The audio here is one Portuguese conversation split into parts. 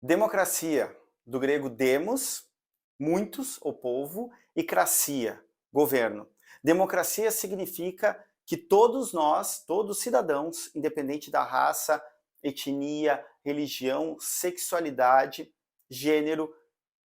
Democracia, do grego demos, muitos, o povo, e cracia, governo. Democracia significa que todos nós, todos cidadãos, independente da raça, etnia, religião, sexualidade, gênero,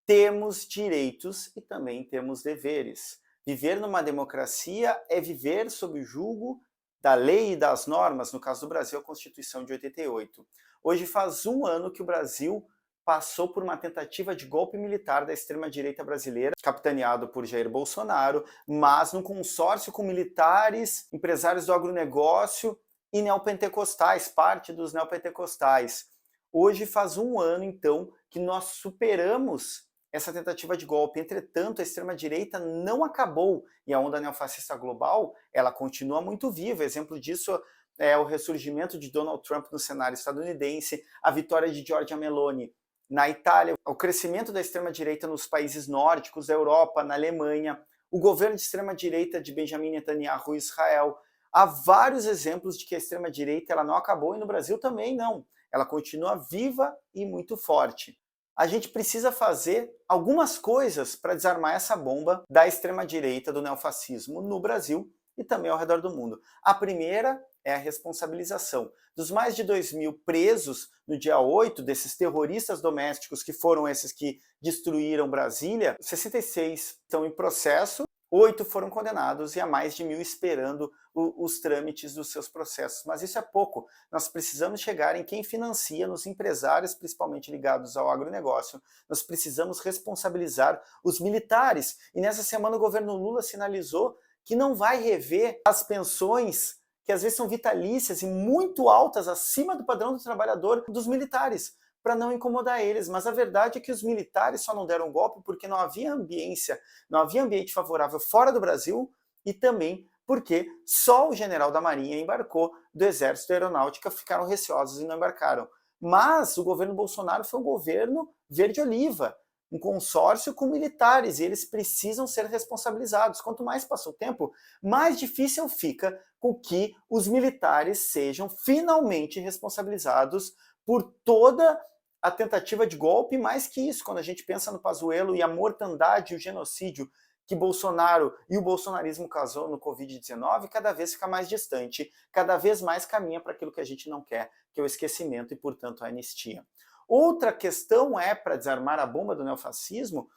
temos direitos e também temos deveres. Viver numa democracia é viver sob o jugo da lei e das normas, no caso do Brasil, a Constituição de 88. Hoje faz um ano que o Brasil passou por uma tentativa de golpe militar da extrema-direita brasileira, capitaneado por Jair Bolsonaro, mas num consórcio com militares, empresários do agronegócio e neopentecostais, parte dos neopentecostais. Hoje faz um ano, então, que nós superamos essa tentativa de golpe. Entretanto, a extrema-direita não acabou e a onda neofascista global, ela continua muito viva. Exemplo disso é o ressurgimento de Donald Trump no cenário estadunidense, a vitória de Giorgia Meloni na Itália, o crescimento da extrema-direita nos países nórdicos da Europa, na Alemanha, o governo de extrema-direita de Benjamin Netanyahu em Israel. Há vários exemplos de que a extrema-direita ela não acabou e no Brasil também não. Ela continua viva e muito forte. A gente precisa fazer algumas coisas para desarmar essa bomba da extrema-direita, do neofascismo no Brasil e também ao redor do mundo. A primeira é a responsabilização. Dos mais de 2.000 presos no dia 8, desses terroristas domésticos que foram esses que destruíram Brasília, 66 estão em processo, 8 foram condenados e há mais de 1.000 esperando os trâmites dos seus processos. Mas isso é pouco. Nós precisamos chegar em quem financia, nos empresários, principalmente ligados ao agronegócio. Nós precisamos responsabilizar os militares. E nessa semana o governo Lula sinalizou que não vai rever as pensões, que às vezes são vitalícias e muito altas, acima do padrão do trabalhador, dos militares, para não incomodar eles. Mas a verdade é que os militares só não deram golpe porque não havia ambiência, não havia ambiente favorável fora do Brasil e também porque só o general da Marinha embarcou, do Exército e da Aeronáutica ficaram receosos e não embarcaram. Mas o governo Bolsonaro foi um governo verde-oliva, um consórcio com militares, e eles precisam ser responsabilizados. Quanto mais passa o tempo, mais difícil fica com que os militares sejam finalmente responsabilizados por toda a tentativa de golpe. Mais que isso, quando a gente pensa no Pazuello e a mortandade e o genocídio que Bolsonaro e o bolsonarismo causou no Covid-19, cada vez fica mais distante, cada vez mais caminha para aquilo que a gente não quer, que é o esquecimento e, portanto, a anistia. Outra questão para desarmar a bomba do neofascismo,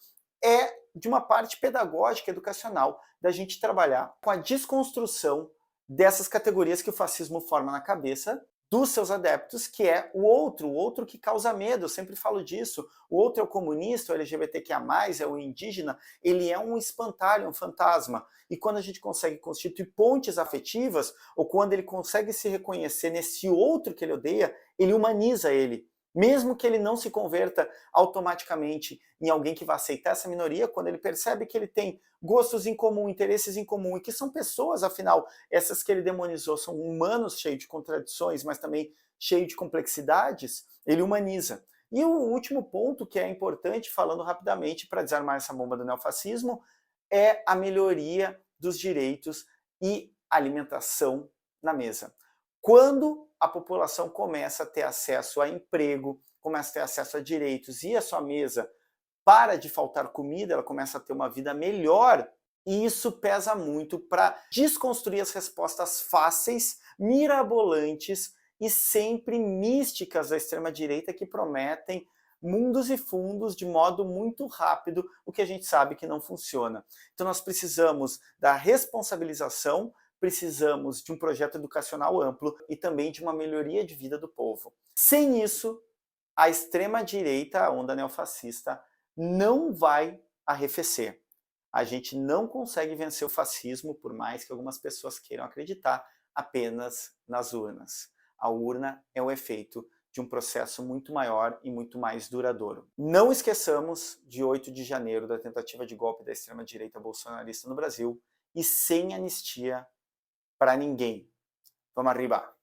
é de uma parte pedagógica, educacional, da gente trabalhar com a desconstrução dessas categorias que o fascismo forma na cabeça dos seus adeptos, que é o outro que causa medo. Eu sempre falo disso. O outro é o comunista, o LGBTQIA+, é o indígena, ele é um espantalho, um fantasma. E quando a gente consegue constituir pontes afetivas, ou quando ele consegue se reconhecer nesse outro que ele odeia, ele humaniza ele. Mesmo que ele não se converta automaticamente em alguém que vai aceitar essa minoria, quando ele percebe que ele tem gostos em comum, interesses em comum, e que são pessoas, afinal, essas que ele demonizou são humanos cheios de contradições, mas também cheios de complexidades, ele humaniza. E o último ponto que é importante, falando rapidamente para desarmar essa bomba do neofascismo, é a melhoria dos direitos e alimentação na mesa. Quando a população começa a ter acesso a emprego, começa a ter acesso a direitos e a sua mesa para de faltar comida, ela começa a ter uma vida melhor, e isso pesa muito para desconstruir as respostas fáceis, mirabolantes e sempre místicas da extrema-direita que prometem mundos e fundos de modo muito rápido, o que a gente sabe que não funciona. Então nós precisamos da responsabilização, precisamos de um projeto educacional amplo e também de uma melhoria de vida do povo. Sem isso, a extrema-direita, a onda neofascista, não vai arrefecer. A gente não consegue vencer o fascismo, por mais que algumas pessoas queiram acreditar, apenas nas urnas. A urna é o efeito de um processo muito maior e muito mais duradouro. Não esqueçamos de 8 de janeiro, da tentativa de golpe da extrema-direita bolsonarista no Brasil, e sem anistia para ninguém. Vamos arriba!